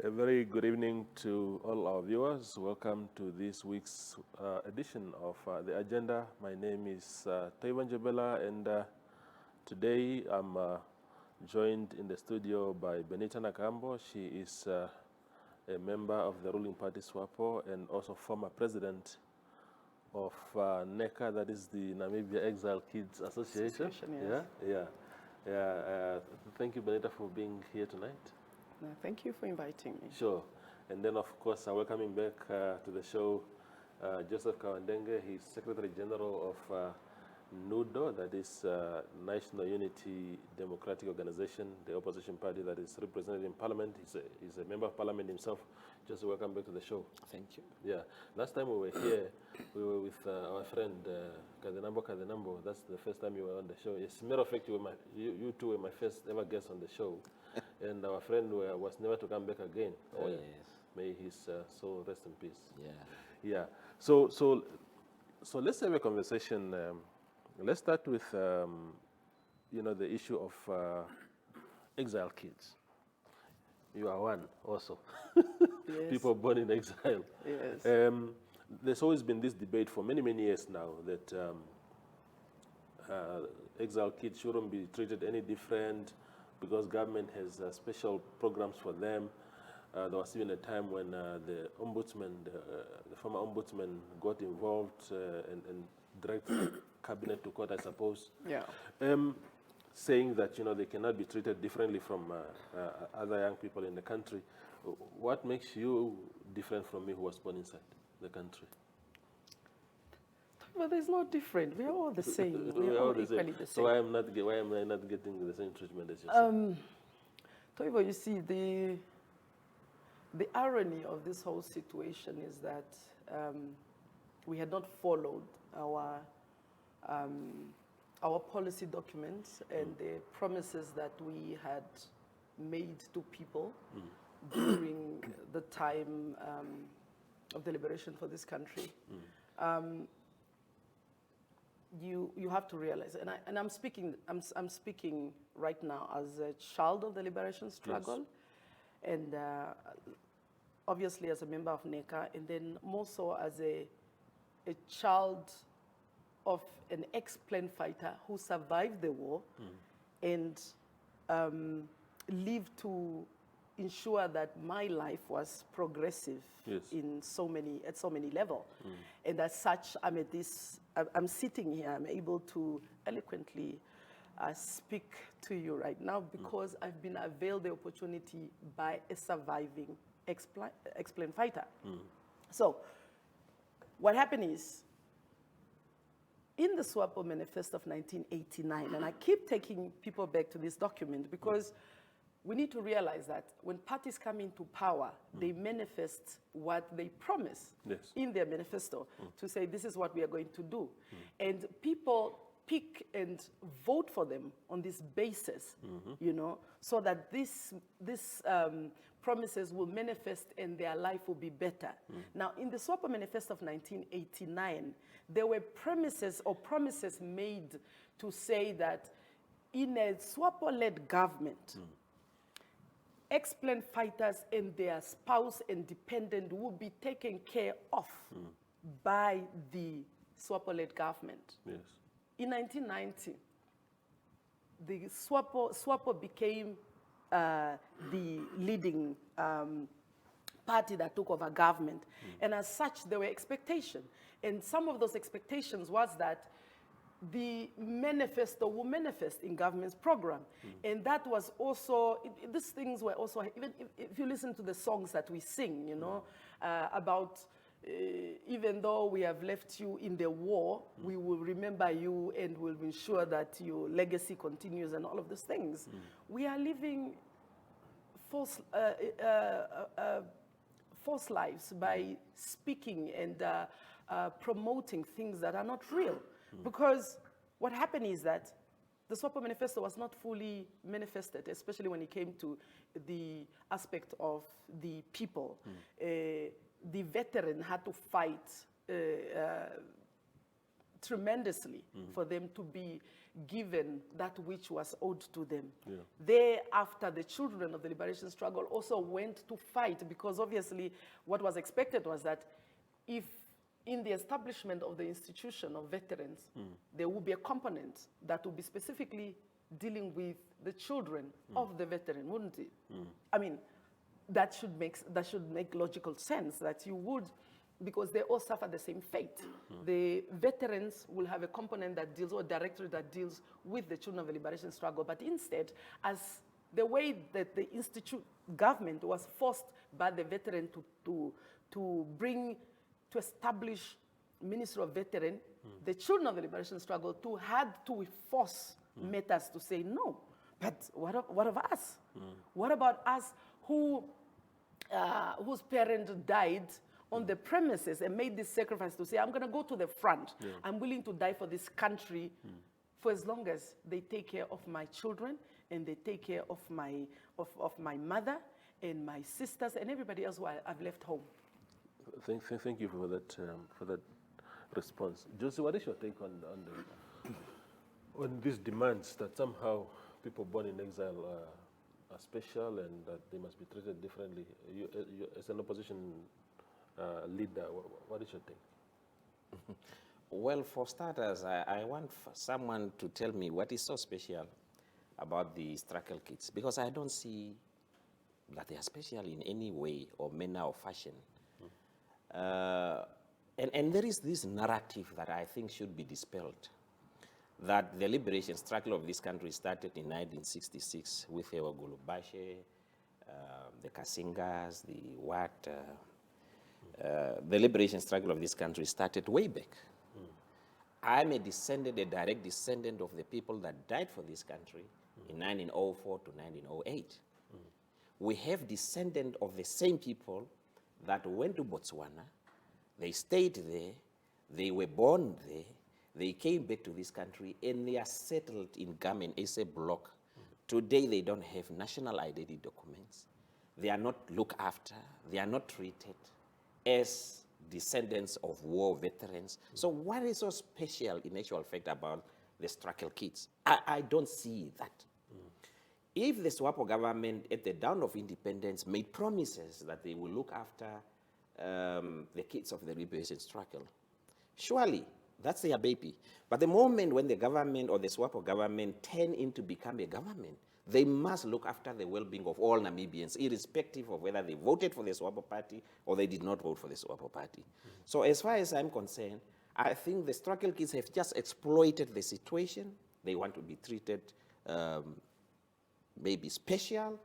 A very good evening to all our viewers. Welcome to this week's edition of The Agenda. My name is Taiwan Jebela, and today I'm joined in the studio by Benitha Nakaambo. She is a member of the ruling party SWAPO and also former president of Neka, that is the Namibia Exile Kids Association. Yes. Yeah. Thank you, Benitha, for being here tonight. No, thank you for inviting me. Sure. And then, of course, welcoming back to the show Joseph Kauandenge. He's Secretary General of Nudo, that is National Unity Democratic Organization, the opposition party that is represented in Parliament. He's a member of Parliament himself. Just welcome back to the show. Thank you. Yeah. Last time we were here, we were with our friend Kadenambo. That's the first time you were on the show. As a matter of fact, you two were my first ever guest on the show. And our friend was never to come back again. Oh, yes. May his soul rest in peace. Yeah. So let's have a conversation. Let's start with, the issue of exile kids. You are one also. Yes. People born in exile. Yes. There's always been this debate for many, many years now that exile kids shouldn't be treated any different because government has special programs for them. There was even a time when the ombudsman, the former ombudsman, got involved and directed cabinet to court, I suppose. Yeah. Saying that they cannot be treated differently from other young people in the country. What makes you different from me, who was born inside the country? Well, there's no different. We're all the same. We're all equally the same. So why am I not getting the same treatment as yourself? Toivo, you see, the irony of this whole situation is that we had not followed our policy documents and the promises that we had made to people during the time of the liberation for this country. You have to realize, and I'm speaking right now as a child of the liberation struggle, yes. And obviously as a member of Neka, and then more so as a child of an ex-plane fighter who survived the war and lived to ensure that my life was progressive, yes. At so many levels. And as such, I'm sitting here, I'm able to eloquently speak to you right now because I've been availed the opportunity by a surviving ex-plane fighter. So what happened is, in the SWAPO manifesto of 1989, and I keep taking people back to this document because we need to realize that when parties come into power, they manifest what they promise, yes. in their manifesto to say this is what we are going to do. And people pick and vote for them on this basis, so that these promises will manifest and their life will be better. Now, in the SWAPO manifesto of 1989, there were promises made to say that in a SWAPO-led government, ex-plane fighters and their spouse and dependent will be taken care of by the SWAPO-led government. Yes. In 1990, the SWAPO became the leading party that took over government. And as such, there were expectations. And some of those expectations was that the manifesto will manifest in government's program. And that was also, these things were also, even if you listen to the songs that we sing, about even though we have left you in the war, we will remember you and will ensure that your legacy continues and all of those things. We are living false lives by speaking and promoting things that are not real. Because what happened is that the SWAPO manifesto was not fully manifested, especially when it came to the aspect of the people. The veteran had to fight tremendously for them to be given that which was owed to them. Yeah. Thereafter, the children of the liberation struggle also went to fight, because obviously what was expected was that if in the establishment of the institution of veterans, there will be a component that will be specifically dealing with the children of the veteran, wouldn't it? I mean, that should make logical sense, that you would, because they all suffer the same fate. The veterans will have a component that deals, or a directorate that deals with the children of the liberation struggle, but instead, as the way that the institute government was forced by the veteran to establish Ministry of Veteran, the children of the liberation struggle too had to force matters to say no. But what of us? What about us whose parent died on the premises and made this sacrifice to say, I'm going to go to the front. Yeah. I'm willing to die for this country for as long as they take care of my children and they take care of my mother and my sisters and everybody else who I've left home. Thank you for that response. Josie, what is your take on these demands that somehow people born in exile are special and that they must be treated differently? You as an opposition leader, what is your take? Well, for starters, I want someone to tell me what is so special about the struggle kids, because I don't see that they are special in any way or manner or fashion. And there is this narrative that I think should be dispelled, that the liberation struggle of this country started in 1966 with the Ogulubashe, the Kasingas, the liberation struggle of this country started way back. I'm a direct descendant of the people that died for this country in 1904 to 1908. We have descendants of the same people that went to Botswana, they stayed there, they were born there, they came back to this country, and they are settled in Gamen SA block. Today, they don't have national identity documents. They are not looked after. They are not treated as descendants of war veterans. So what is so special in actual fact about the struggle kids? I don't see that. If the SWAPO government at the dawn of independence made promises that they will look after the kids of the liberation struggle, surely that's their baby. But the moment when the government or the SWAPO government turn into become a government, they must look after the well-being of all Namibians, irrespective of whether they voted for the SWAPO party or they did not vote for the SWAPO party. So as far as I'm concerned, I think the struggle kids have just exploited the situation. They want to be treated maybe special,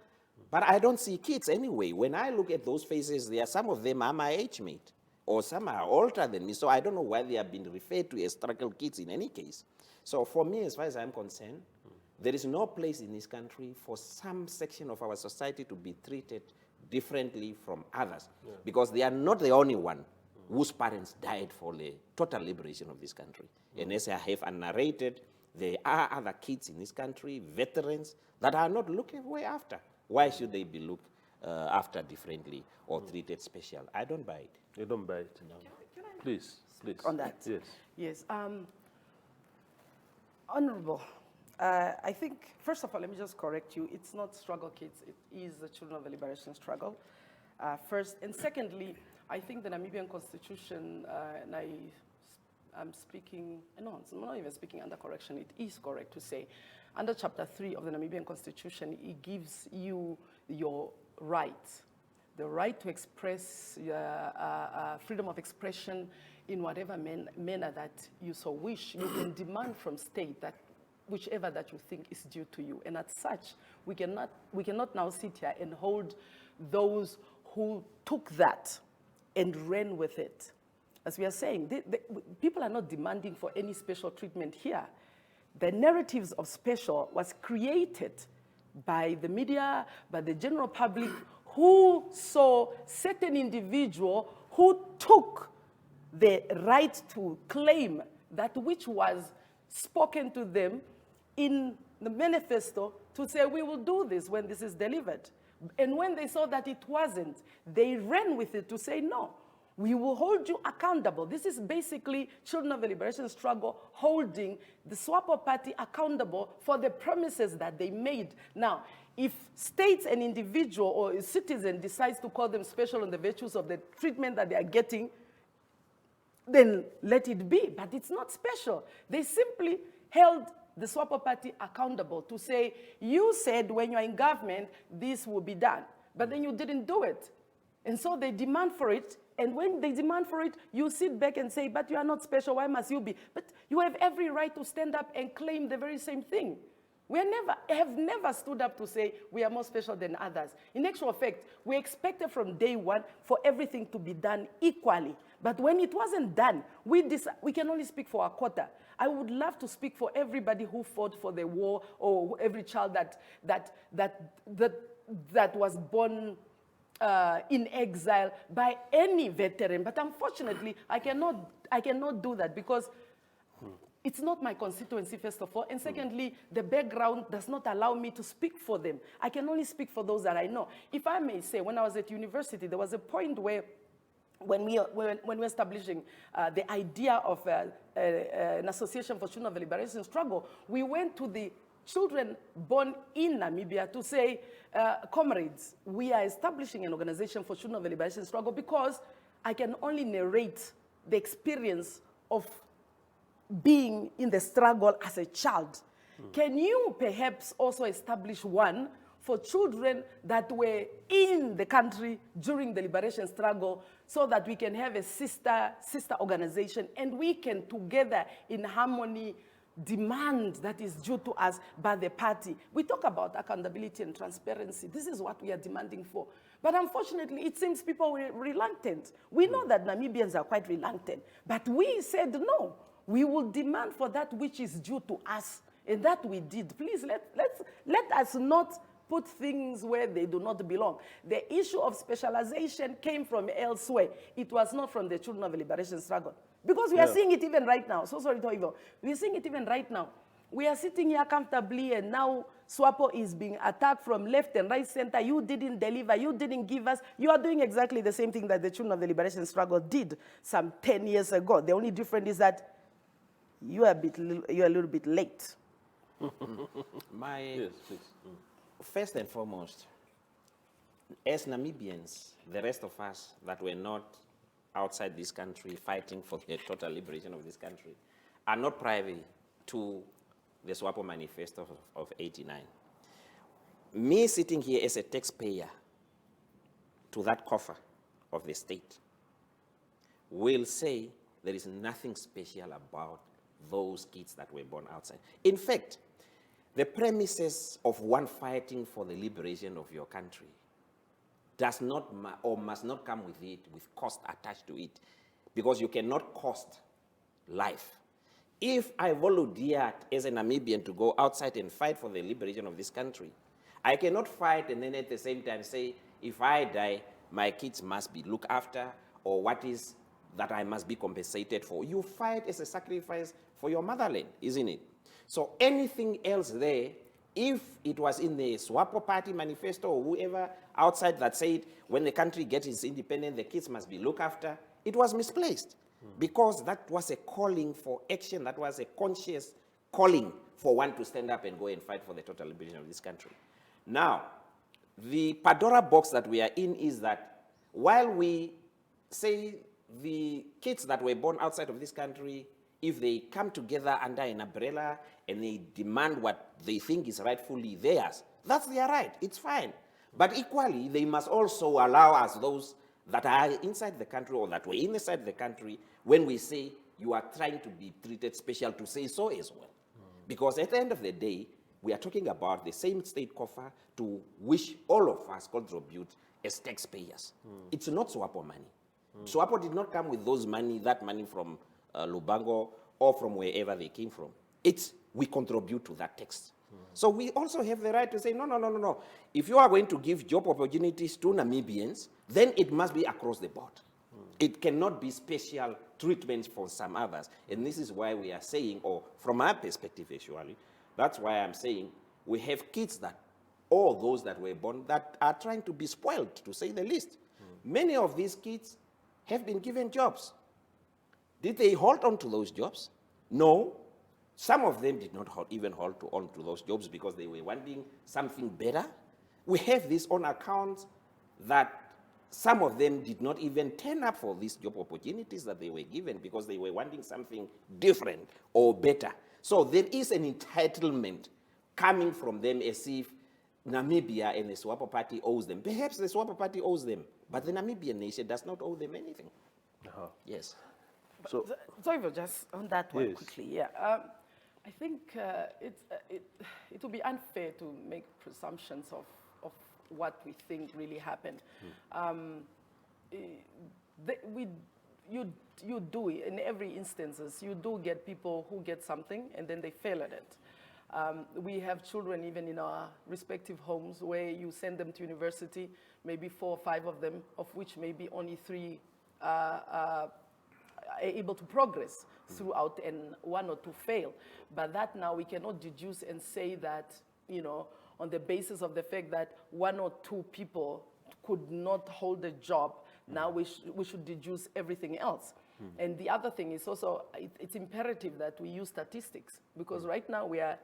but I don't see kids anyway. When I look at those faces, some of them are my age mate, or some are older than me, so I don't know why they have been referred to as struggle kids in any case. So for me, as far as I'm concerned, there is no place in this country for some section of our society to be treated differently from others, because they are not the only one whose parents died for the total liberation of this country. And as I have narrated, there are other kids in this country, veterans, that are not looked way after. Why should they be looked after differently or treated special? I don't buy it. You don't buy it? No. Can I please. On that? Yes. Yes. Honorable, I think, first of all, let me just correct you. It's not struggle kids. It is the children of the liberation struggle, first. And secondly, I think the Namibian Constitution, and I'm speaking, no, I'm not even speaking under correction. It is correct to say, under Chapter 3 of the Namibian Constitution, it gives you your rights, the right to express freedom of expression in whatever manner that you so wish. You can demand from state that whichever that you think is due to you. And as such, we cannot now sit here and hold those who took that and ran with it. As we are saying, people are not demanding for any special treatment here. The narratives of special was created by the media, by the general public, who saw certain individual who took the right to claim that which was spoken to them in the manifesto to say, we will do this when this is delivered. And when they saw that it wasn't, they ran with it to say, no, we will hold you accountable. This is basically Children of the Liberation Struggle holding the SWAPO party accountable for the promises that they made. Now, if states and individual or a citizen decides to call them special on the virtues of the treatment that they are getting, then let it be. But it's not special. They simply held the SWAPO party accountable to say, you said when you're in government, this will be done. But then you didn't do it. And so they demand for it. And when they demand for it, you sit back and say, but you are not special, why must you be? But you have every right to stand up and claim the very same thing. We have never stood up to say we are more special than others. In actual fact, we expected from day one for everything to be done equally. But when it wasn't done, we can only speak for a quarter. I would love to speak for everybody who fought for the war, or every child that was born in exile by any veteran. But unfortunately, I cannot do that because it's not my constituency, first of all. And secondly, the background does not allow me to speak for them. I can only speak for those that I know. If I may say, when I was at university, there was a point where when we were establishing the idea of an association for children of the liberation struggle, we went to the children born in Namibia to say, comrades, we are establishing an organization for children of the liberation struggle because I can only narrate the experience of being in the struggle as a child. Can you perhaps also establish one for children that were in the country during the liberation struggle so that we can have a sister organization and we can together in harmony demand that is due to us by the party. We talk about accountability and transparency. This is what we are demanding for. But unfortunately, it seems people were reluctant. We know that Namibians are quite reluctant, but we said no. We will demand for that which is due to us, and that we did. Please, let us not put things where they do not belong. The issue of specialization came from elsewhere. It was not from the children of the liberation struggle. Because we are seeing it even right now. So sorry to evil. We are seeing it even right now. We are sitting here comfortably, and now SWAPO is being attacked from left and right center. You didn't deliver. You didn't give us. You are doing exactly the same thing that the children of the liberation struggle did some 10 years ago. The only difference is that you are a little bit late. Yes, please. First and foremost, as Namibians, the rest of us that were not outside this country fighting for the total liberation of this country are not privy to the SWAPO manifesto of 89. Me sitting here as a taxpayer to that coffer of the state will say there is nothing special about those kids that were born outside. In fact, the premises of one fighting for the liberation of your country does not or must not come with it, with cost attached to it, because you cannot cost life. If I volunteered as a Namibian to go outside and fight for the liberation of this country, I cannot fight and then at the same time say, if I die, my kids must be looked after, or what is that I must be compensated for. You fight as a sacrifice for your motherland, isn't it? So anything else there, if it was in the SWAPO party manifesto or whoever outside that said when the country gets its independence, the kids must be looked after, it was misplaced. Because that was a calling for action, that was a conscious calling for one to stand up and go and fight for the total liberation of this country. Now, the Pandora box that we are in is that while we say the kids that were born outside of this country, if they come together under an umbrella and they demand what they think is rightfully theirs, that's their right, it's fine. But equally, they must also allow us, those that are inside the country or that were inside the country, when we say you are trying to be treated special, to say so as well. Because at the end of the day, we are talking about the same state coffer to which all of us contribute as taxpayers. It's not SWAPO money. SWAPO did not come with that money from Lubango or from wherever they came from. We contribute to that tax. So we also have the right to say, no. If you are going to give job opportunities to Namibians, then it must be across the board. It cannot be special treatments for some others. And this is why we are saying, or from our perspective actually, that's why I'm saying we have kids that, all those that were born, that are trying to be spoiled, to say the least. Many of these kids have been given jobs. Did they hold on to those jobs? No. Some of them did not even hold on to those jobs because they were wanting something better. We have this on account that some of them did not even turn up for these job opportunities that they were given because they were wanting something different or better. So there is an entitlement coming from them as if Namibia and the Swapo Party owes them. Perhaps the Swapo Party owes them, but the Namibian nation does not owe them anything. Yes. So just on that one quickly, yeah. I think it would be unfair to make presumptions of what we think really happened. You do, in every instances, you do get people who get something and then they fail at it. We have children even in our respective homes where you send them to university, maybe 4 or 5 of them, of which maybe only 3 are able to progress throughout and 1 or 2 fail. But that now we cannot deduce and say that, you know, on the basis of the fact that 1 or 2 people could not hold a job, now we should deduce everything else. And the other thing is also, it's imperative that we use statistics, because right now we are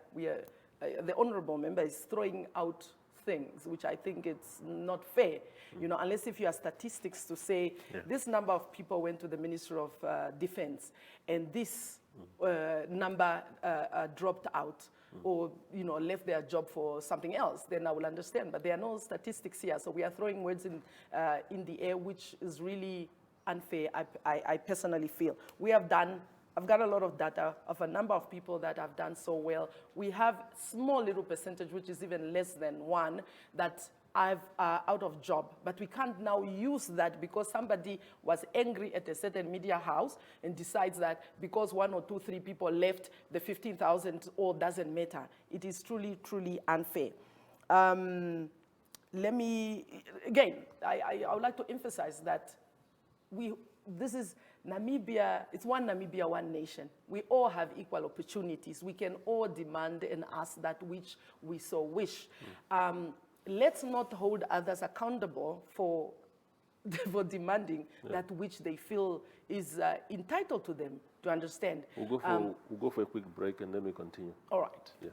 the honorable member is throwing out things, which I think it's not fair, you know, unless if you have statistics to say this number of people went to the Ministry of Defense and this number dropped out or, you know, left their job for something else, then I will understand. But there are no statistics here, so we are throwing words in the air, which is really unfair, I personally feel. I've got a lot of data of a number of people that have done so well. We have small little percentage, which is even less than 1, that are out of job. But we can't now use that because somebody was angry at a certain media house and decides that because 1 or 2, 3 people left, the 15,000 all doesn't matter. It is truly, truly unfair. Let me, again, I would like to emphasize that this is Namibia, it's one Namibia, one nation. We all have equal opportunities. We can all demand and ask that which we so wish. Let's not hold others accountable for demanding that which they feel is entitled to them to understand. We'll go for a quick break and then we continue. All right. Yeah.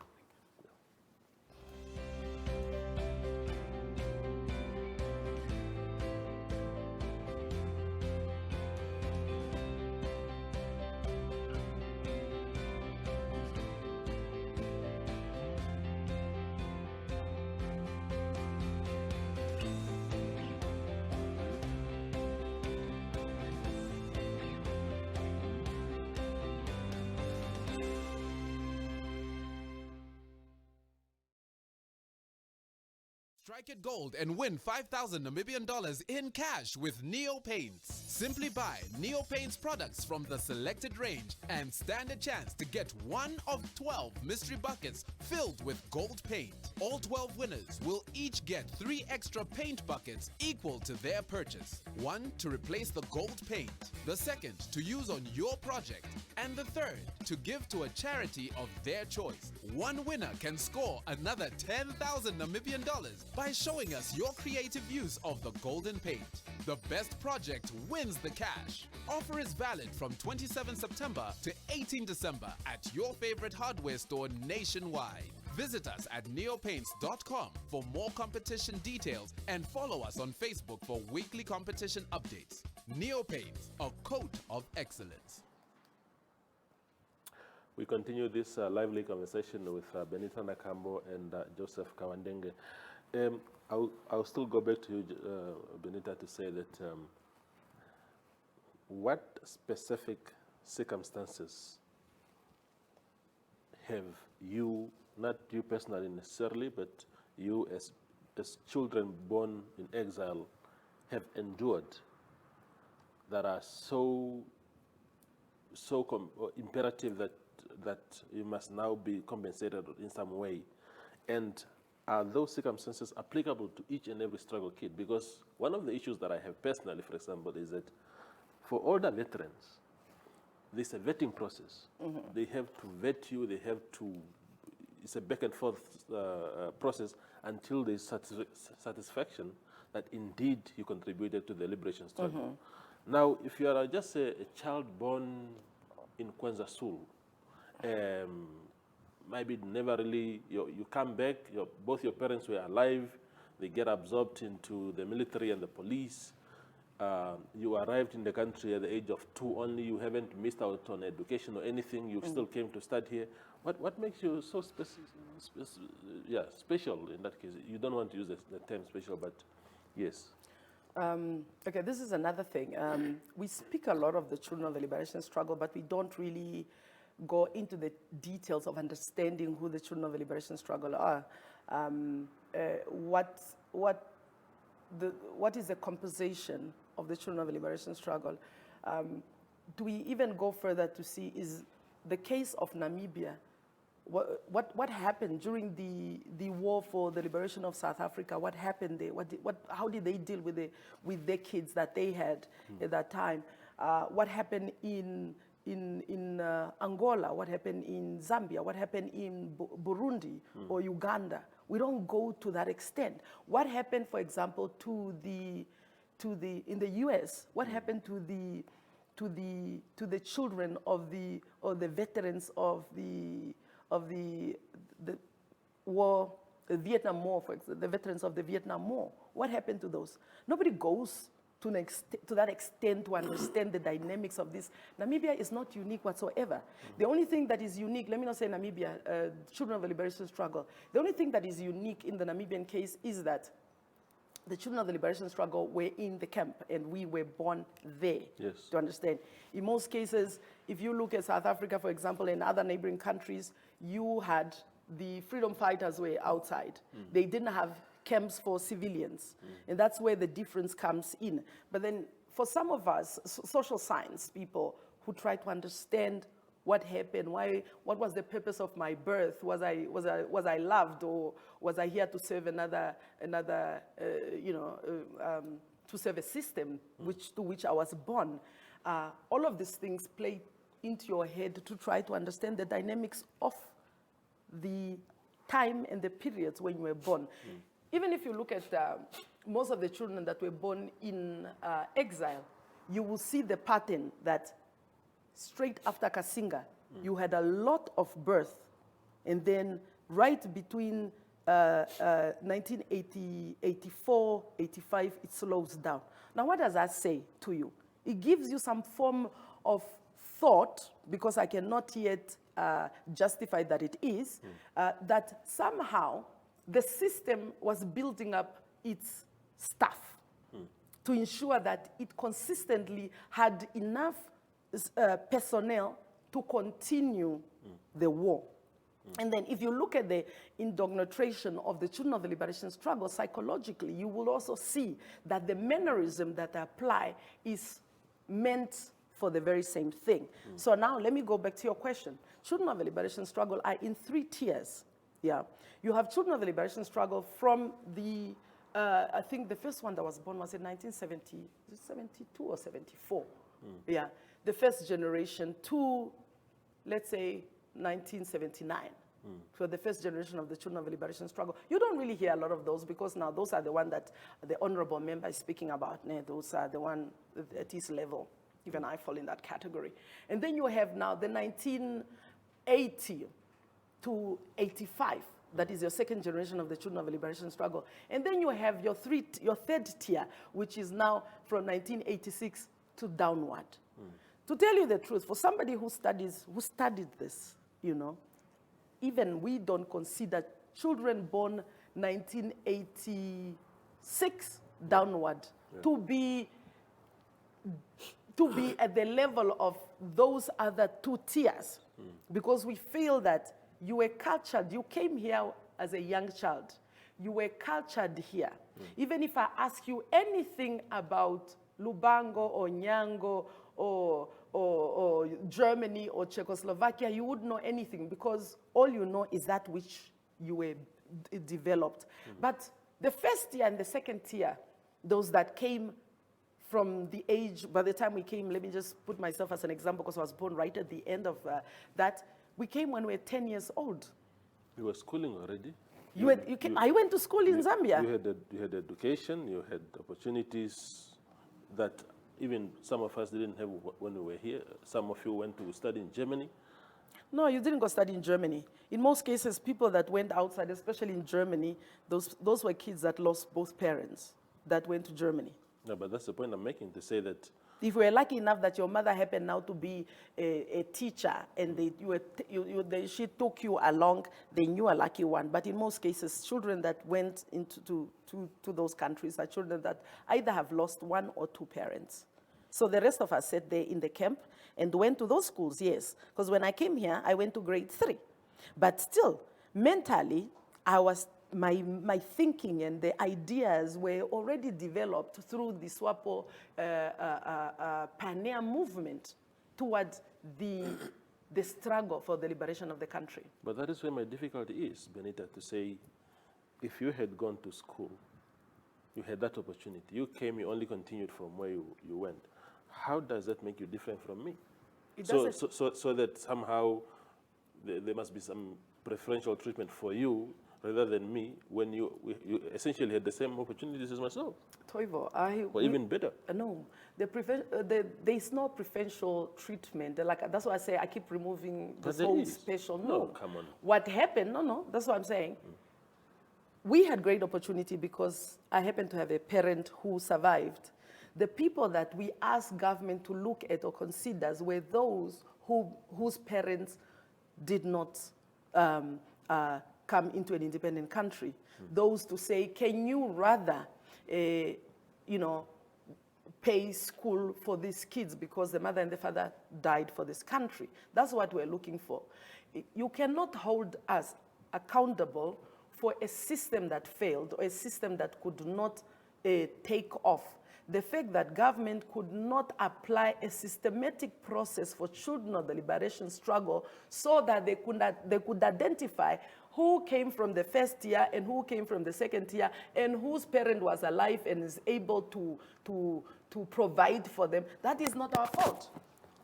Strike it gold and win 5,000 Namibian dollars in cash with Neo Paints. Simply buy Neo Paints products from the selected range and stand a chance to get 1 of 12 mystery buckets filled with gold paint. All 12 winners will each get 3 extra paint buckets equal to their purchase. 1 to replace the gold paint, the second to use on your project, and the third to give to a charity of their choice. One winner can score another 10,000 Namibian dollars by showing us your creative use of the golden paint. The best project wins the cash. Offer is valid from 27 September to 18 December at your favorite hardware store nationwide. Visit us at neopaints.com for more competition details and follow us on Facebook for weekly competition updates. Neopaints, a coat of excellence. We continue this lively conversation with Benitha Nakaambo and Joseph Kauandenge. I'll still go back to you, Benitha, to say that what specific circumstances have you, not you personally necessarily, but you as children born in exile, have endured that are so imperative that you must now be compensated in some way? And are those circumstances applicable to each and every struggle kid? Because one of the issues that I have personally, for example, is that for older veterans, there's a vetting process. They have to vet you, it's a back and forth process until there's satisfaction that indeed you contributed to the liberation struggle. Now, if you are just a child born in KwaZulu, maybe never really, you come back, both your parents were alive, they get absorbed into the military and the police. You arrived in the country at the age of 2 only, you haven't missed out on education or anything, you still came to study here. What makes you so special in that case? You don't want to use the term special, but yes. Okay, this is another thing. We speak a lot of the children of the liberation struggle, but we don't really go into the details of understanding who the children of the liberation struggle are. What is the composition of the children of the liberation struggle? Do we even go further to see is the case of Namibia? What happened during the war for the liberation of South Africa? What happened there? How did they deal with their kids that they had at that time? What happened in Angola? What happened in Zambia? What happened in Burundi or Uganda? We don't go to that extent. What happened, for example, in the U.S.? What happened to the children of the veterans of the war, the Vietnam War, for example, the veterans of the Vietnam War? What happened to those? Nobody goes to that extent to understand the dynamics of this. Namibia is not unique whatsoever. The only thing that is unique, let me not say Namibia, children of the liberation struggle, the only thing that is unique in the Namibian case is that the children of the liberation struggle were in the camp and we were born there, to understand. In most cases, if you look at South Africa, for example, and other neighboring countries, you had the freedom fighters were outside. They didn't have camps for civilians. And that's where the difference comes in. But then for some of us, social science people who try to understand what happened, what was the purpose of my birth? Was I loved, or was I here to serve to serve a system to which I was born? All of these things play into your head to try to understand the dynamics of the time and the periods when you were born. Even if you look at most of the children that were born in exile, you will see the pattern that straight after Kasinga, you had a lot of birth. And then right between 1984, 85, it slows down. Now, what does that say to you? It gives you some form of thought, because I cannot yet justify that it is, that somehow the system was building up its staff to ensure that it consistently had enough personnel to continue the war. And then if you look at the indoctrination of the children of the liberation struggle, psychologically, you will also see that the mannerism that they apply is meant for the very same thing. So now let me go back to your question. Children of the liberation struggle are in 3 tiers. Yeah, you have children of the liberation struggle from the, I think the first one that was born was in 1970, 72 or 74. Yeah, the first generation to, let's say, 1979. So the first generation of the children of the liberation struggle. You don't really hear a lot of those, because now those are the ones that the honorable member is speaking about. Those are the ones at his level. Even I fall in that category. And then you have now the 1980 to 85. That is your second generation of the children of the liberation struggle. And then you have your third tier, which is now from 1986 to downward. To tell you the truth, for somebody who studied this, even we don't consider children born 1986 downward to be at the level of those other 2 tiers, because we feel that you were cultured, you came here as a young child, you were cultured here. Even if I ask you anything about Lubango or Nyango or Germany or Czechoslovakia, you wouldn't know anything, because all you know is that which you were developed. But the first tier and the second tier, those that came from the age, by the time we came, let me just put myself as an example, because I was born right at the end of that. We came when we were 10 years old. You were schooling already? I went to school in Zambia. You had education, you had opportunities that even some of us didn't have when we were here. Some of you went to study in Germany. No, you didn't go study in Germany. In most cases, people that went outside, especially in Germany, those were kids that lost both parents that went to Germany. No, but that's the point I'm making, to say that if you were lucky enough that your mother happened now to be a teacher and she took you along, then you are a lucky one. But in most cases, children that went into those countries are children that either have lost one or two parents. So the rest of us sat there in the camp and went to those schools, yes. Because when I came here, I went to grade 3. But still, mentally, my thinking and the ideas were already developed through the SWAPO pioneer movement towards the struggle for the liberation of the country. But that is where my difficulty is, Benitha, to say, if you had gone to school, you had that opportunity. You came, you only continued from where you went. How does that make you different from me? So that somehow there must be some preferential treatment for you rather than me, when you essentially had the same opportunities as myself. Toivo, or even better. No, there is no preferential treatment. That's why I say I keep removing this whole special. No, come on. What happened? No, that's what I'm saying. We had great opportunity because I happened to have a parent who survived. The people that we asked government to look at or consider were those whose parents did not come into an independent country. Those to say, can you rather, pay school for these kids because the mother and the father died for this country? That's what we're looking for. You cannot hold us accountable for a system that failed or a system that could not take off. The fact that government could not apply a systematic process for children of the liberation struggle so that they could identify who came from the first tier and who came from the second tier and whose parent was alive and is able to provide for them. That is not our fault.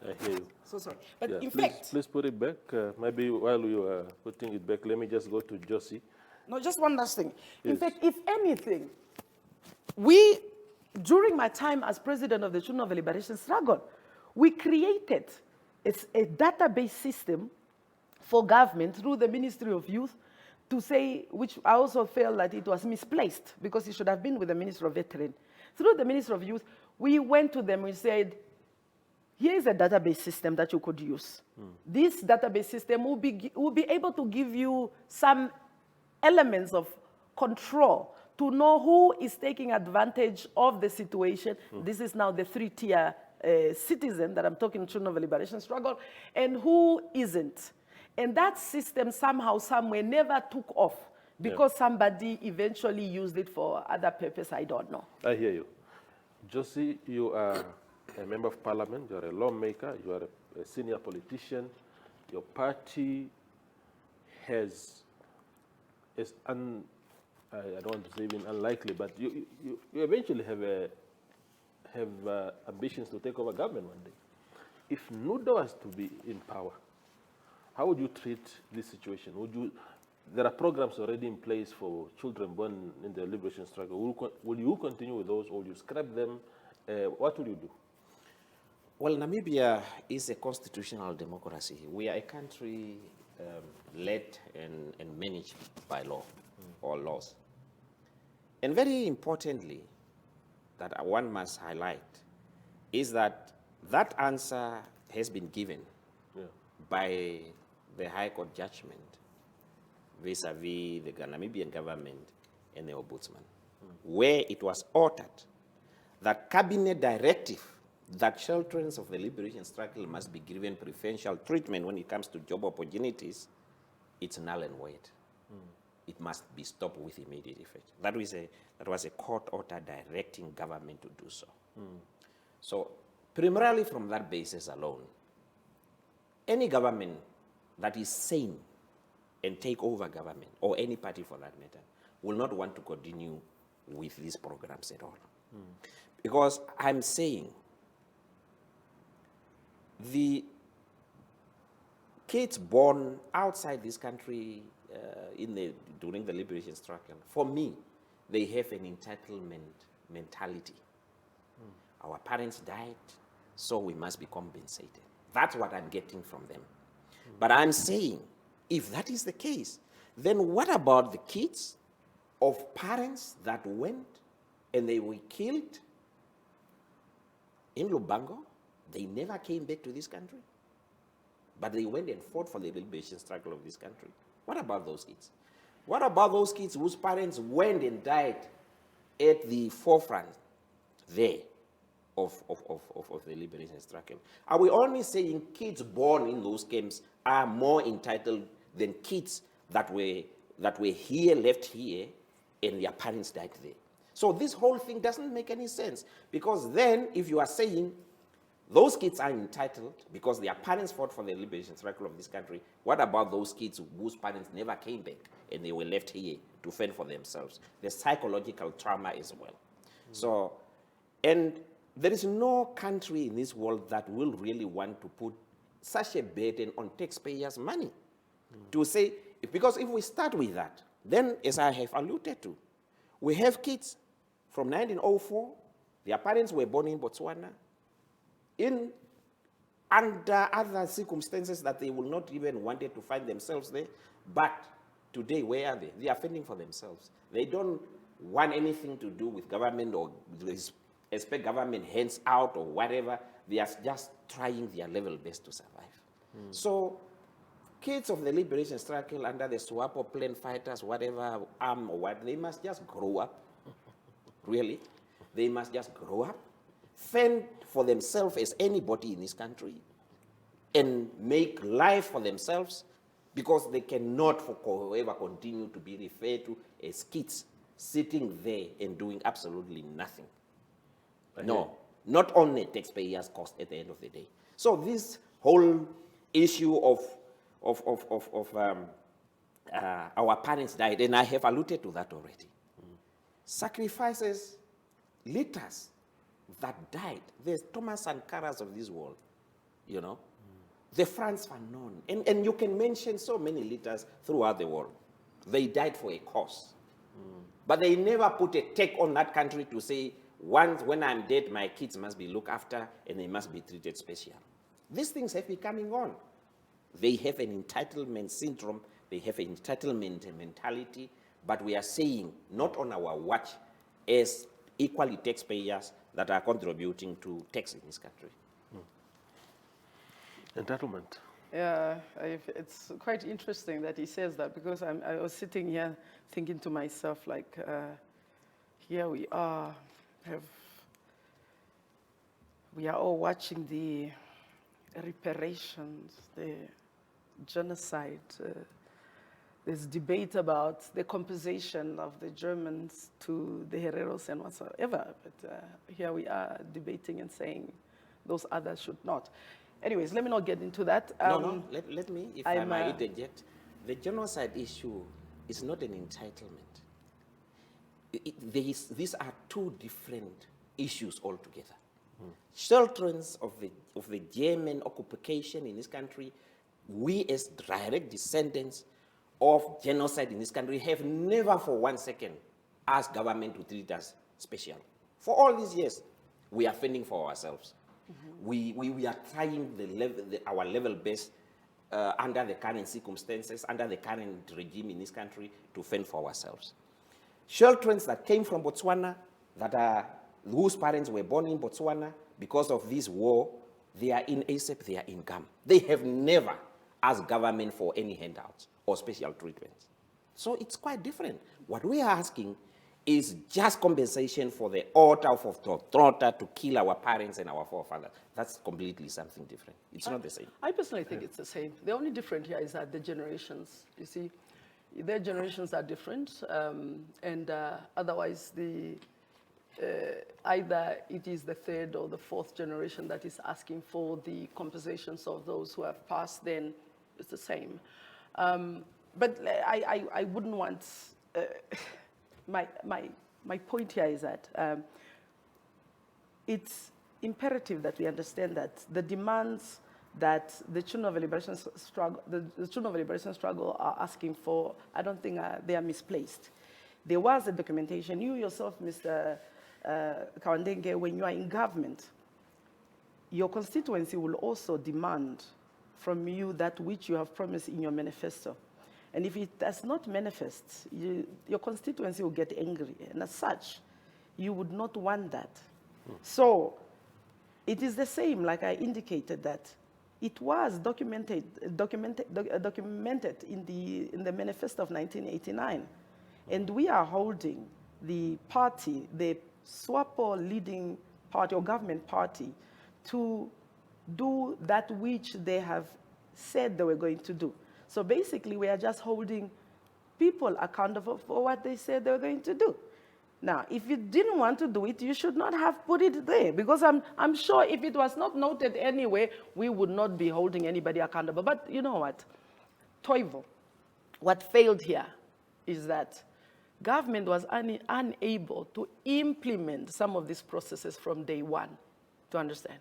I hear you. So sorry. But yeah, in fact... Please put it back. Maybe while you are putting it back, let me just go to Josie. No, just one last thing. Yes. In fact, if anything, during my time as president of the Children of the Liberation Struggle, we created a database system for government through the Ministry of Youth to say, which I also felt that it was misplaced because it should have been with the Ministry of Veteran. Through the Ministry of Youth, we went to them and said, here is a database system that you could use. This database system will be able to give you some elements of control to know who is taking advantage of the situation. This is now the 3-tier citizen that I'm talking to, Children of the Liberation Struggle, and who isn't. And that system somehow, somewhere, never took off because somebody eventually used it for other purpose, I don't know. I hear you. Josie, you are a member of parliament, you are a lawmaker, you are a senior politician. Your party has, I don't want to say even unlikely, but you eventually have ambitions to take over government one day. If Nudo was to be in power, how would you treat this situation? There are programs already in place for children born in the liberation struggle. Will you continue with those, or will you scrap them? What will you do? Well, Namibia is a constitutional democracy. We are a country led and managed by law or laws. And very importantly, that one must highlight, is that answer has been given by the High Court judgment vis-a-vis the Namibian government and the Ombudsman, where it was ordered that cabinet directive that children of the liberation struggle must be given preferential treatment when it comes to job opportunities, it's null and void. It must be stopped with immediate effect. That was a court order directing government to do so. So primarily from that basis alone, any government that is sane and take over government, or any party for that matter, will not want to continue with these programs at all. Because I'm saying the kids born outside this country during the liberation struggle, for me, they have an entitlement mentality. our parents died, so we must be compensated. That's what I'm getting from them. But I'm saying, if that is the case, then what about the kids of parents that went and they were killed in Lubango? They never came back to this country, but they went and fought for the liberation struggle of this country. What about those kids? What about those kids whose parents went and died at the forefront there of the liberation struggle? Are we only saying kids born in those camps are more entitled than kids that were here, left here, and their parents died there? So this whole thing doesn't make any sense, because then if you are saying those kids are entitled because their parents fought for the liberation struggle of this country, what about those kids whose parents never came back and they were left here to fend for themselves? The psychological trauma as well. So, and there is no country in this world that will really want to put such a burden on taxpayers' money to say, because if we start with that, then as I have alluded to, we have kids from 1904, their parents were born in Botswana, under other circumstances that they will not even wanted to find themselves there. But today, where are they? They are fending for themselves. They don't want anything to do with government or expect government hands out or whatever. They are just trying their level best to survive. So kids of the liberation struggle under the SWAPO plain fighters, whatever arm or what, they must just grow up. Really. They must just grow up, fend for themselves as anybody in this country, and make life for themselves, because they cannot forever continue to be referred to as kids sitting there and doing absolutely nothing. No, not only taxpayers' cost at the end of the day. So this whole issue of our parents died, and I have alluded to that already. Sacrifices, leaders that died. There's Thomas Sankaras of this world, you know, the Frantz Fanon, and you can mention so many leaders throughout the world. They died for a cause, but they never put a take on that country to say, once when I'm dead, my kids must be looked after and they must be treated special. These things have been coming on. They have an entitlement syndrome. They have an entitlement mentality, but we are saying, not on our watch, as equally taxpayers that are contributing to tax in this country. Entitlement. Yeah, it's quite interesting that he says that, because I was sitting here thinking to myself, like, here we are, we are all watching the reparations, the genocide. There's debate about the compensation of the Germans to the Hereros and whatsoever, but here we are debating and saying those others should not. Anyways, let me not get into that. Let me, if I might interject. The genocide issue is not an entitlement. These are two different issues altogether. Children of the German occupation in this country, we as direct descendants of genocide in this country have never for 1 second asked government to treat us special. For all these years, we are fending for ourselves. We are trying our level best under the current circumstances, under the current regime in this country, to fend for ourselves. Children that came from Botswana, whose parents were born in Botswana, because of this war, they are in ASAP, they are in GAM. They have never asked government for any handouts or special treatments. So it's quite different. What we are asking is just compensation for the order of torture to kill our parents and our forefathers. That's completely something different. It's not the same. I personally think it's the same. The only different here is that the generations, you see, their generations are different, and otherwise either it is the third or the fourth generation that is asking for the compensations of those who have passed, then it's the same. But I wouldn't want, my point here is that it's imperative that we understand that the demands that the children of the liberation struggle, the children of the liberation struggle are asking for, I don't think they are misplaced. There was a documentation. You yourself, Mr. Kauandenge, when you are in government, your constituency will also demand from you that which you have promised in your manifesto. And if it does not manifest, your constituency will get angry. And as such, you would not want that. So it is the same, like I indicated, that it was documented in the manifesto of 1989. And we are holding the party, the SWAPO leading party or government party, to do that which they have said they were going to do. So basically, we are just holding people accountable for what they said they were going to do. Now, if you didn't want to do it, you should not have put it there, because I'm sure if it was not noted anyway, we would not be holding anybody accountable. But you know what? Toivo, what failed here is that government was unable to implement some of these processes from day one, to understand.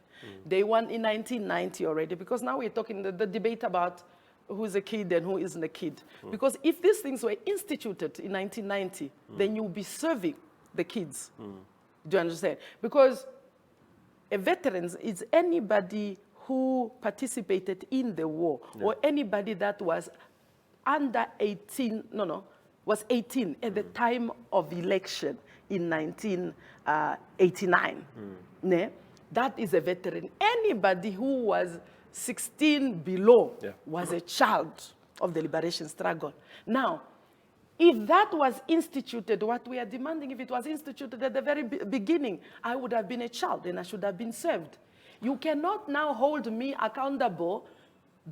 Day one in 1990 already, because now we're talking the debate about who's a kid and who isn't a kid. Because if these things were instituted in 1990, then you'll be serving the kids. Do you understand? Because a veteran is anybody who participated in the war, or anybody that was under 18, was 18 at the time of election in 1989. That is a veteran. Anybody who was 16 below was a child of the liberation struggle. Now, if that was instituted, what we are demanding, if it was instituted at the very beginning, I would have been a child and I should have been served. You cannot now hold me accountable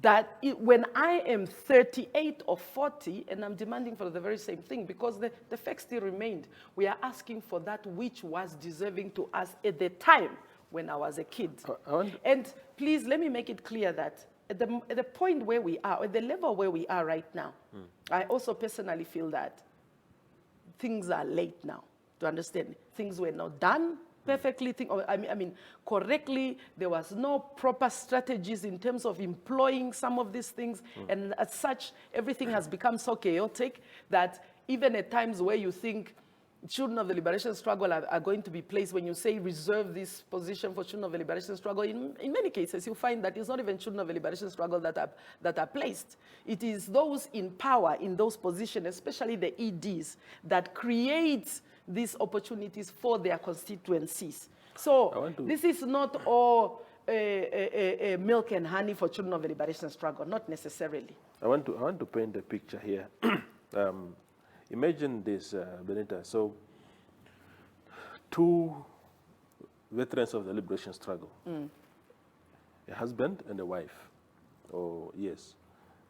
that when I am 38 or 40 and I'm demanding for the very same thing, because the fact still remained. We are asking for that which was deserving to us at the time when I was a kid. And please, let me make it clear that at the point where we are, at the level where we are right now, I also personally feel that things are late now, to understand. Things were not done perfectly, correctly. There was no proper strategies in terms of employing some of these things. And as such, everything has become so chaotic that even at times where you think children of the liberation struggle are going to be placed, when you say reserve this position for children of the liberation struggle, in many cases you find that it's not even children of the liberation struggle that are placed. It is those in power in those positions, especially the EDs, that create these opportunities for their constituencies. So this is not all milk and honey for children of the liberation struggle, not necessarily. I want to paint a picture here. Imagine this, Benitha. So, two veterans of the liberation struggle, a husband and a wife. Oh, yes.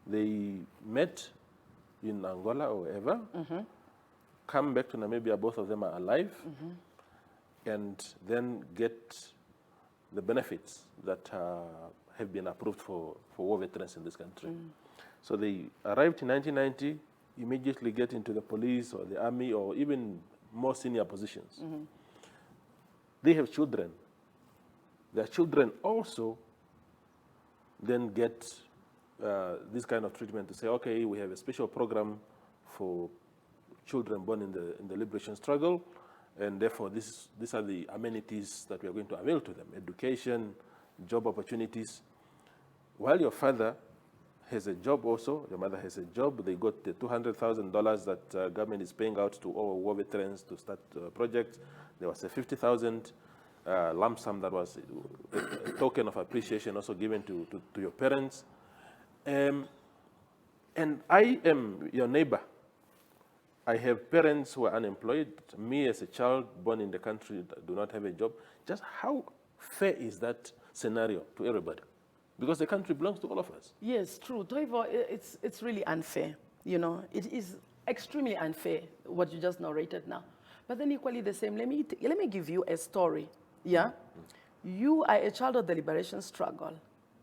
They met in Angola or wherever, come back to Namibia, both of them are alive, and then get the benefits that have been approved for war veterans in this country. So they arrived in 1990, immediately get into the police or the army or even more senior positions. They have children. Their children also then get this kind of treatment to say, okay, we have a special program for children born in the liberation struggle, and therefore these are the amenities that we are going to avail to them: education, job opportunities. While your father has a job also, your mother has a job, they got the $200,000 that government is paying out to all war veterans to start projects. There was a 50,000 lump sum that was a token of appreciation also given to your parents. And I am your neighbor. I have parents who are unemployed. Me as a child born in the country do not have a job. Just how fair is that scenario to everybody? Because the country belongs to all of us. Yes, true. Toivo, it's really unfair. You know, it is extremely unfair what you just narrated now. But then equally the same, let me give you a story. Yeah? You are a child of the liberation struggle.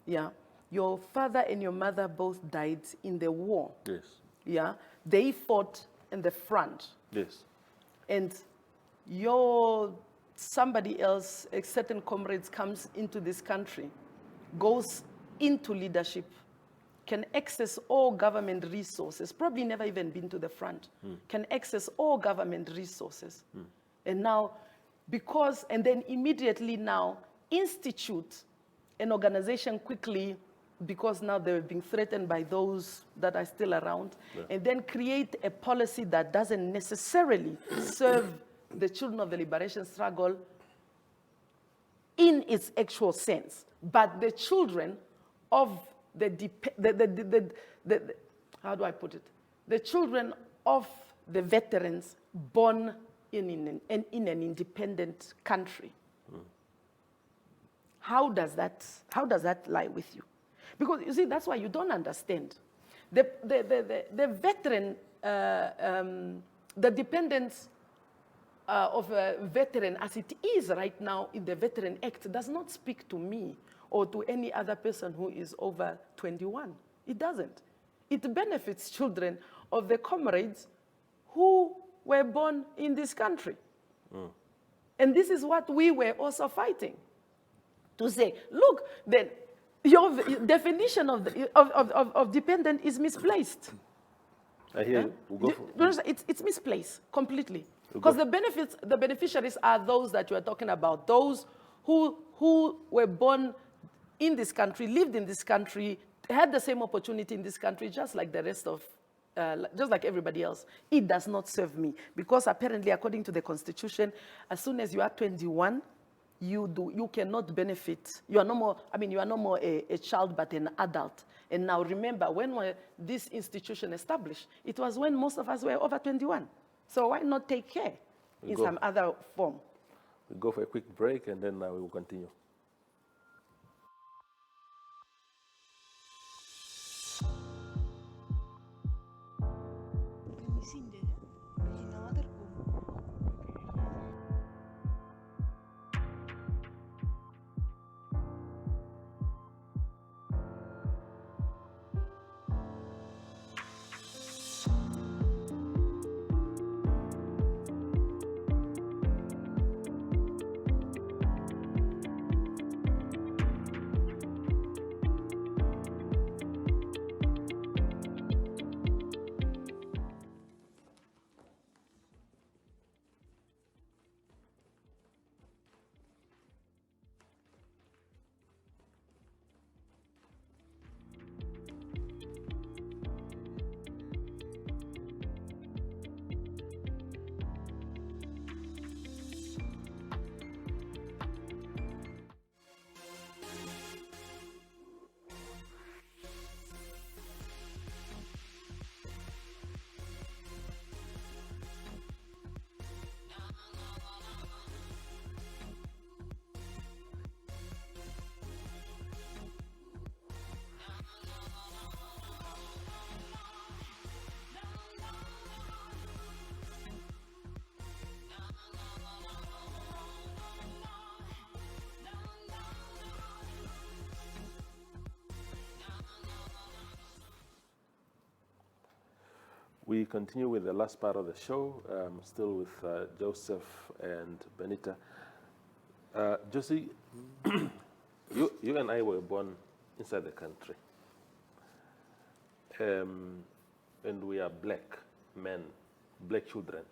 Yeah? Your father and your mother both died in the war. Yes. Yeah? They fought in the front. Yes. And somebody else, a certain comrades comes into this country, goes into leadership, can access all government resources, probably never even been to the front, can access all government resources. And now because, and then immediately now institute an organization quickly because now they're being threatened by those that are still around, and then create a policy that doesn't necessarily serve the children of the liberation struggle in its actual sense, but the children of how do I put it? The children of the veterans born in an independent country. How does that lie with you? Because you see, that's why you don't understand. The veteran, the dependence of a veteran as it is right now in the Veteran Act does not speak to me or to any other person who is over 21. It doesn't. It benefits children of the comrades who were born in this country. And this is what we were also fighting. To say, look, then your definition of dependent is misplaced. I hear you. We'll go for it's misplaced completely. Because the beneficiaries are those that you are talking about, those who were born in this country, lived in this country, had the same opportunity in this country, just like the rest of, just like everybody else. It does not serve me. Because apparently, according to the Constitution, as soon as you are 21, you cannot benefit. You are no more, you are no more a child, but an adult. And now remember, when was this institution established? It was when most of us were over 21. So why not take care in some other form? We'll go for a quick break, and then we will continue. We continue with the last part of the show, still with Joseph and Benitha. Josie, you and I were born inside the country. And we are black men, black children.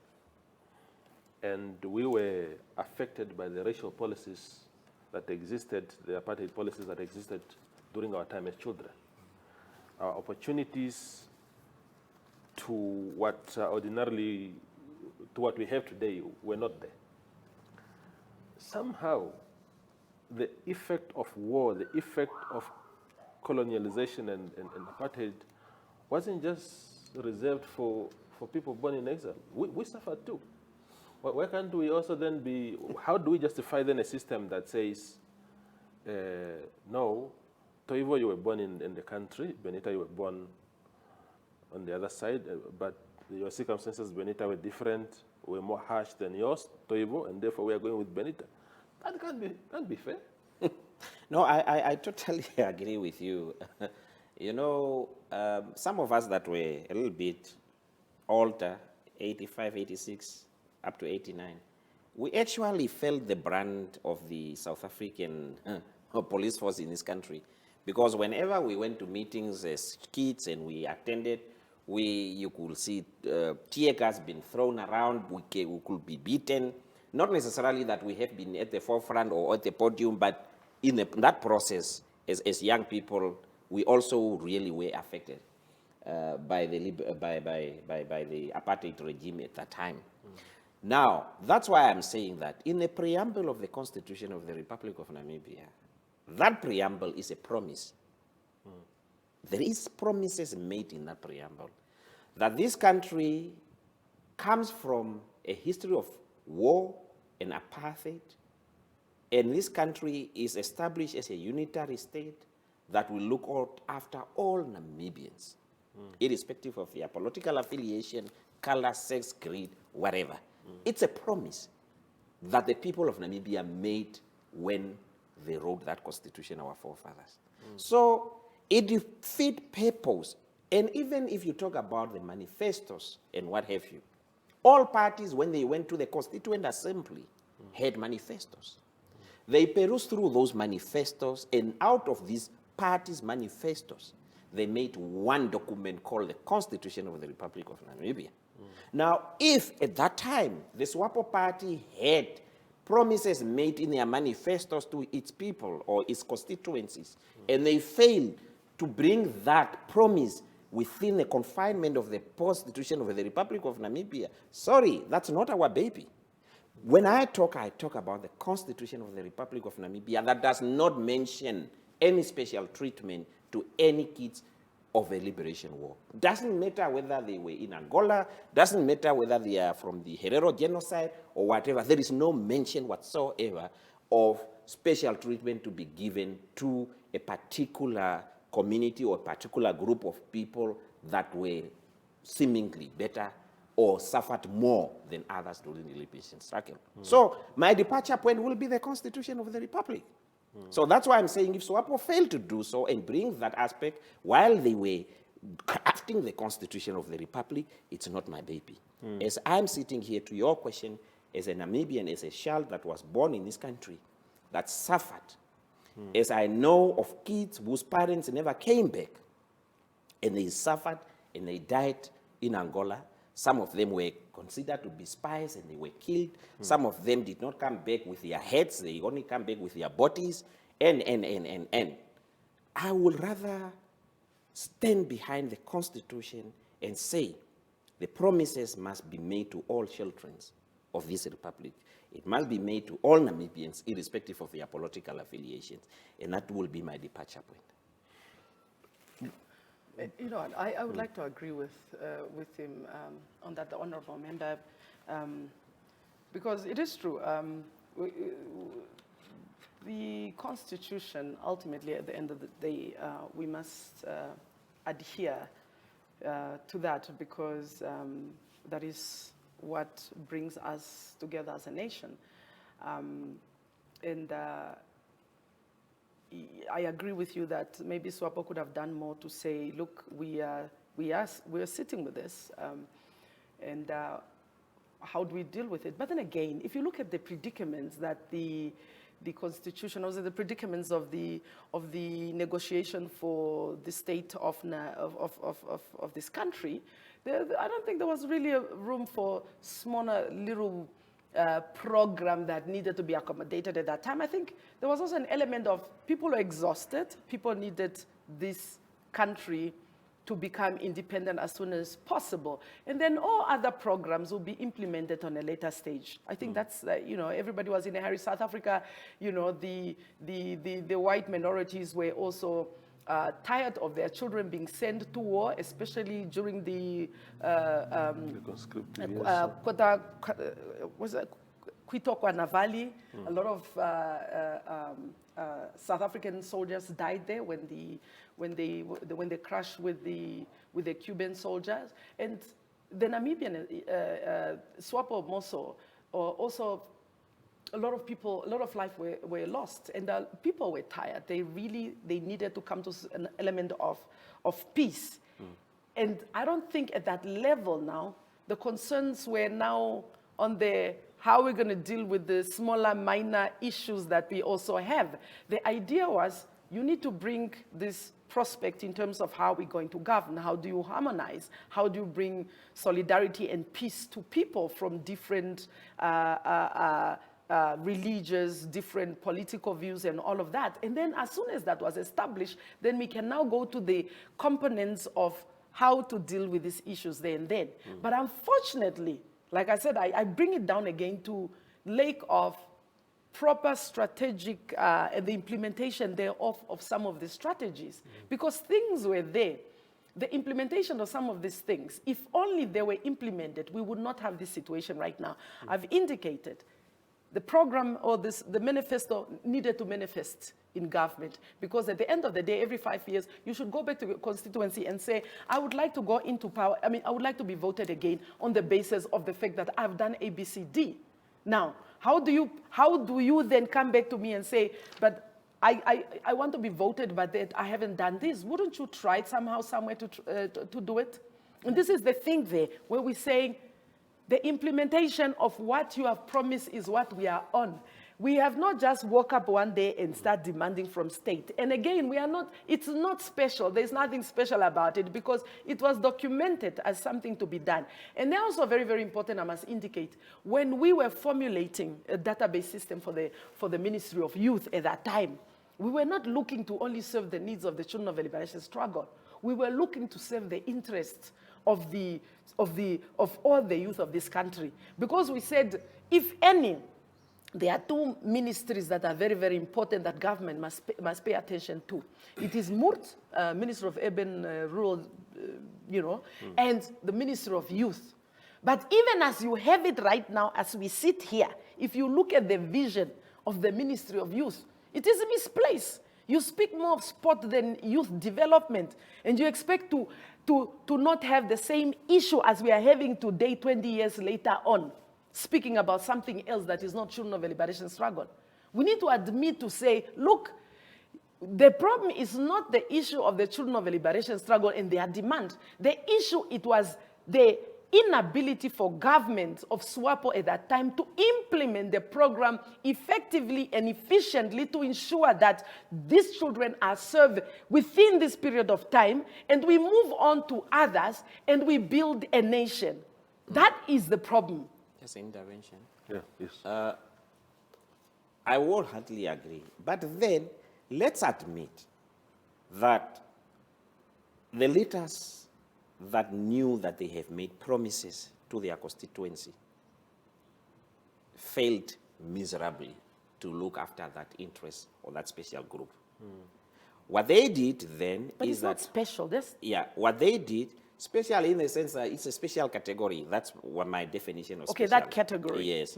And we were affected by the racial policies that existed, the apartheid policies that existed during our time as children. Our opportunities to what we have today were not there. Somehow, the effect of war, the effect of colonialization and apartheid wasn't just reserved for people born in exile. We suffered too. Why can't we also then be, how do we justify then a system that says, no, Toivo, you were born in the country, Benitha, you were born on the other side, but your circumstances, Benitha, were different, were more harsh than yours, Toivo, and therefore we are going with Benitha. That can't be fair. No, I totally agree with you. You know, some of us that were a little bit older, 85, 86, up to 89, we actually felt the brand of the South African police force in this country. Because whenever we went to meetings as kids and we attended, you could see tear gas being thrown around, we could be beaten. Not necessarily that we have been at the forefront or at the podium, but in that process, as young people, we also really were affected by the apartheid regime at that time. Now, that's why I'm saying that in the preamble of the Constitution of the Republic of Namibia, that preamble is a promise. There is promises made in that preamble that this country comes from a history of war and apartheid, and this country is established as a unitary state that will look out after all Namibians, irrespective of their political affiliation, color, sex, creed, whatever. It's a promise that the people of Namibia made when they wrote that constitution, our forefathers. So it fit purpose. And even if you talk about the manifestos and what have you, all parties, when they went to the Constituent Assembly, had manifestos. They perused through those manifestos, and out of these parties' manifestos, they made one document called the Constitution of the Republic of Namibia. Now, if at that time the SWAPO party had promises made in their manifestos to its people or its constituencies, and they failed to bring that promise within the confinement of the Constitution of the Republic of Namibia, sorry, that's not our baby. When I talk about the Constitution of the Republic of Namibia that does not mention any special treatment to any kids of a liberation war. Doesn't matter whether they were in Angola, doesn't matter whether they are from the Herero genocide or whatever. There is no mention whatsoever of special treatment to be given to a particular community or a particular group of people that were seemingly better or suffered more than others during the liberation struggle. So my departure point will be the Constitution of the Republic. So that's why I'm saying if SWAPO failed to do so and bring that aspect while they were crafting the Constitution of the Republic, it's not my baby. As I'm sitting here to your question, as a Namibian, as a child that was born in this country, that suffered, as I know of kids whose parents never came back, and they suffered and they died in Angola. Some of them were considered to be spies and they were killed. Some of them did not come back with their heads, they only come back with their bodies, and. I would rather stand behind the Constitution and say the promises must be made to all children of this republic. It must be made to all Namibians, irrespective of their political affiliations, and that will be my departure point. You know, I would like to agree with him on that, the honourable member, because it is true. The Constitution, ultimately, at the end of the day, we must adhere to that because that is what brings us together as a nation. I agree with you that maybe SWAPO could have done more to say, look, we are sitting with this, and how do we deal with it? But then again, if you look at the predicaments that the Constitution, also the predicaments of the negotiation for the state of this country, I don't think there was really a room for smaller little program that needed to be accommodated at that time. I think there was also an element of people were exhausted. People needed this country to become independent as soon as possible. And then all other programs will be implemented on a later stage. I think that's, you know, everybody was in a hurry. South Africa, you know, the white minorities were also tired of their children being sent to war, especially during the Kwitokwana Valley. A lot of South African soldiers died there when they crashed with the Cuban soldiers, and the Namibian SWAPO also a lot of people, a lot of life were lost, and people were tired. They needed to come to an element of peace. And I don't think at that level now, the concerns were now on the how we're going to deal with the smaller, minor issues that we also have. The idea was you need to bring this prospect in terms of how we're going to govern. How do you harmonize? How do you bring solidarity and peace to people from different religious, different political views and all of that? And then as soon as that was established, then we can now go to the components of how to deal with these issues there and then. But unfortunately, like I said, I bring it down again to lack of proper strategic, the implementation thereof of some of the strategies. Because things were there. The implementation of some of these things, if only they were implemented, we would not have this situation right now. I've indicated the program or the manifesto needed to manifest in government, because at the end of the day, every 5 years, you should go back to your constituency and say, I would like to go into power, I would like to be voted again on the basis of the fact that I've done A, B, C, D. Now, how do you then come back to me and say, but I want to be voted, but that I haven't done this? Wouldn't you try somehow, somewhere to do it? And this is the thing there, where we're saying the implementation of what you have promised is what we are on. We have not just woke up one day and start demanding from state. And again, it's not special. There's nothing special about it, because it was documented as something to be done. And they're also very, very important, I must indicate, when we were formulating a database system for the Ministry of Youth at that time, we were not looking to only serve the needs of the children of the liberation struggle. We were looking to serve the interests of all the youth of this country. Because we said, if any, there are two ministries that are very, very important that government must pay attention to. It is MURT, Minister of Urban Rural, and the Ministry of Youth. But even as you have it right now, as we sit here, if you look at the vision of the Ministry of Youth, it is misplaced. You speak more of sport than youth development, and you expect to not have the same issue as we are having today, 20 years later on, speaking about something else that is not children of the liberation struggle. We need to admit to say, look, the problem is not the issue of the children of the liberation struggle and their demand. The issue, it was the inability for government of SWAPO at that time to implement the program effectively and efficiently to ensure that these children are served within this period of time, and we move on to others and we build a nation. That is the problem. Just an intervention. Yeah, yes. I wholeheartedly agree. But then, let's admit that the leaders that knew that they have made promises to their constituency failed miserably to look after that interest or that special group. What they did then but is it's that... not special. What they did, especially in the sense that it's a special category. That's what my definition of okay, special. that category. Yes.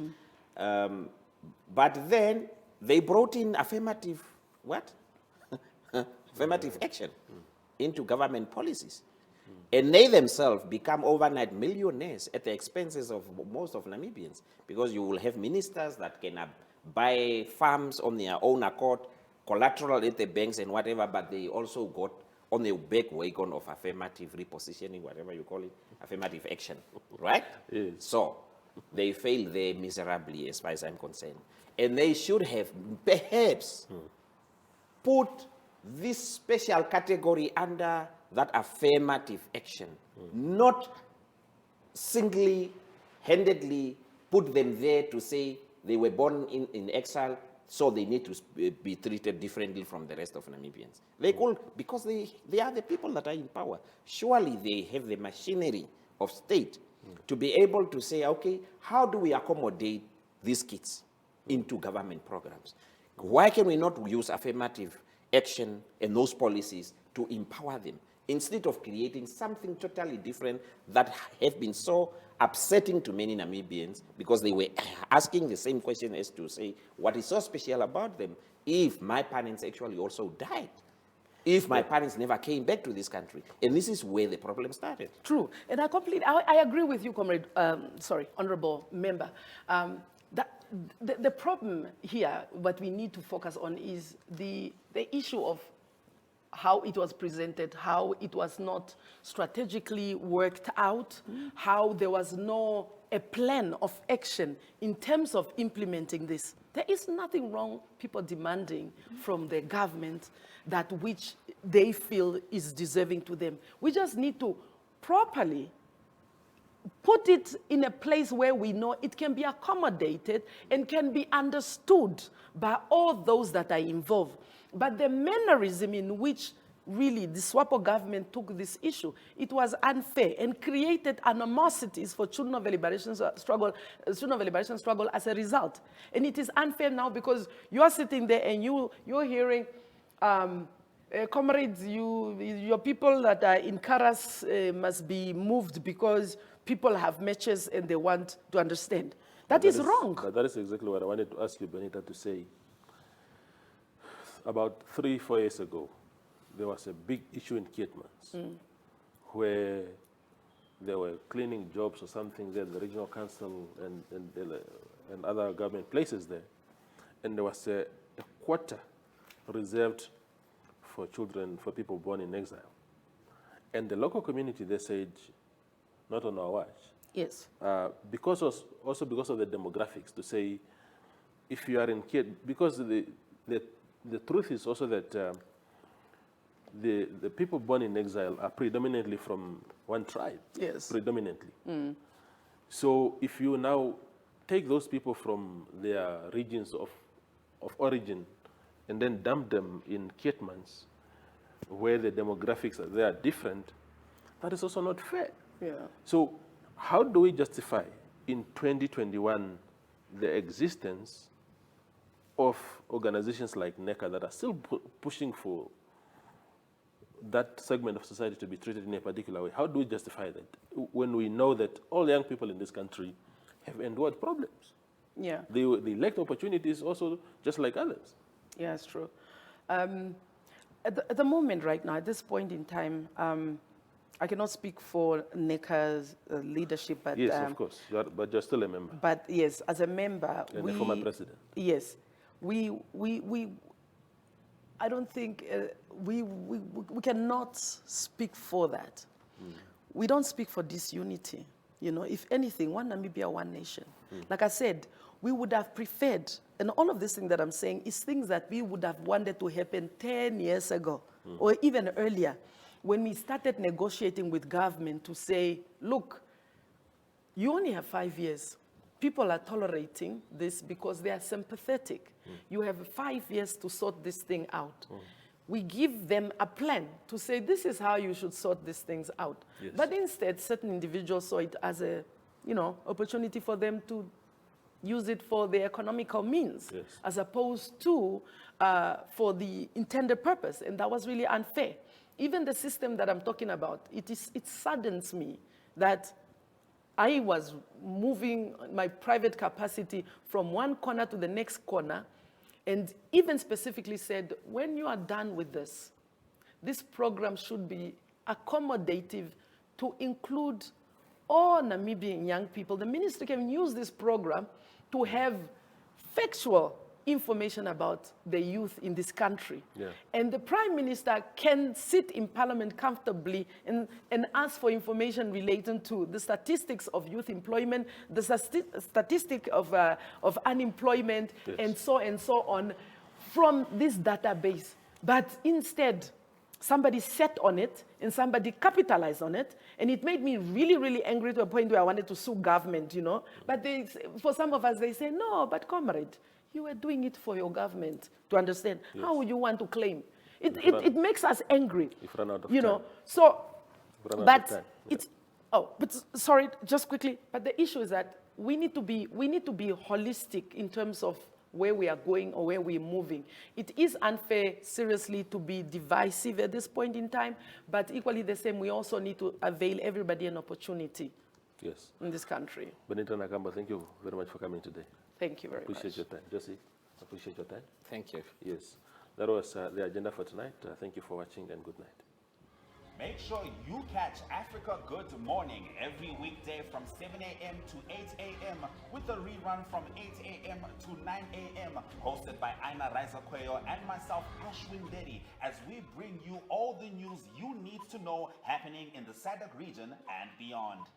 But then they brought in affirmative, what? Affirmative action into government policies. And they themselves become overnight millionaires at the expenses of most of Namibians, because you will have ministers that can buy farms on their own accord, collateral at the banks and whatever, but they also got on the back wagon of affirmative repositioning, whatever you call it, affirmative action, right? Yes. So they failed there miserably as far as I'm concerned. And they should have perhaps put this special category under that affirmative action, not singly-handedly put them there to say they were born in exile, so they need to be treated differently from the rest of Namibians. They could, because they are the people that are in power. Surely they have the machinery of state to be able to say, okay, how do we accommodate these kids into government programs? Why can we not use affirmative action and those policies to empower them, instead of creating something totally different that have been so upsetting to many Namibians, because they were asking the same question as to say, what is so special about them if my parents actually also died? If my parents never came back to this country? And this is where the problem started. True. And I agree with you, comrade, honorable member. The problem here, what we need to focus on is the issue of how it was presented, how it was not strategically worked out, how there was no a plan of action in terms of implementing this. There is nothing wrong people demanding from the government that which they feel is deserving to them. We just need to properly put it in a place where we know it can be accommodated and can be understood by all those that are involved. But the mannerism in which really the SWAPO government took this issue, it was unfair and created animosities for children of the liberation struggle as a result. And it is unfair now because you are sitting there and you're hearing, comrades, your people that are in Karas must be moved because people have matches and they want to understand. That is wrong. That is exactly what I wanted to ask you, Benitha, to say. About 3-4 years ago, there was a big issue in Kietmans where they were cleaning jobs or something there, the regional council and other government places there. And there was a quarter reserved for children, for people born in exile. And the local community, they said, not on our watch. Yes. Because of the demographics, to say, if you are in because the truth is also that the people born in exile are predominantly from one tribe. Yes. Predominantly. So if you now take those people from their regions of origin and then dump them in Kietmans, where the demographics are different, that is also not fair. Yeah. So how do we justify in 2021 the existence of organizations like Neka that are still pushing for that segment of society to be treated in a particular way? How do we justify that when we know that all the young people in this country have endured problems? Yeah. They lacked opportunities also just like others. Yeah, it's true. At the moment right now, at this point in time, I cannot speak for Neka's leadership, but... Yes, of course, but you're still a member. But yes, as a member... And a former president. Yes. I don't think we cannot speak for that. We don't speak for disunity. You know, if anything, one Namibia, one nation. Like I said, we would have preferred, and all of this thing that I'm saying is things that we would have wanted to happen 10 years ago, or even earlier, when we started negotiating with government to say, look, you only have 5 years. People are tolerating this because they are sympathetic. You have 5 years to sort this thing out. We give them a plan to say, this is how you should sort these things out. Yes. But instead, certain individuals saw it as a, opportunity for them to use it for their economical means, yes, as opposed to for the intended purpose. And that was really unfair. Even the system that I'm talking about, it saddens me that I was moving my private capacity from one corner to the next corner, and even specifically said, when you are done with this, this program should be accommodative to include all Namibian young people. The ministry can use this program to have factual information about the youth in this country. Yeah. And the Prime Minister can sit in Parliament comfortably and ask for information relating to the statistics of youth employment, the statistic of unemployment, yes, and so on from this database. But instead, somebody sat on it and somebody capitalized on it, and it made me really, really angry to a point where I wanted to sue government, But for some of us, they say, no, but comrade, you were doing it for your government to understand. Yes. How would you want to claim? It makes us angry. If run out of time. So, but it's, but sorry, just quickly. But the issue is that we need to be holistic in terms of where we are going or where we're moving. It is unfair, seriously, to be divisive at this point in time, but equally the same, we also need to avail everybody an opportunity, yes, in this country. Benitha Nakaambo, thank you very much for coming today. Thank you very much. Appreciate your time. Josie, appreciate your time. Thank you. Yes. That was the agenda for tonight. Thank you for watching and good night. Make sure you catch Africa Good Morning every weekday from 7 a.m. to 8 a.m. with a rerun from 8 a.m. to 9 a.m. hosted by Aina Raizakweyo and myself, Ashwin Dedi, as we bring you all the news you need to know happening in the SADC region and beyond.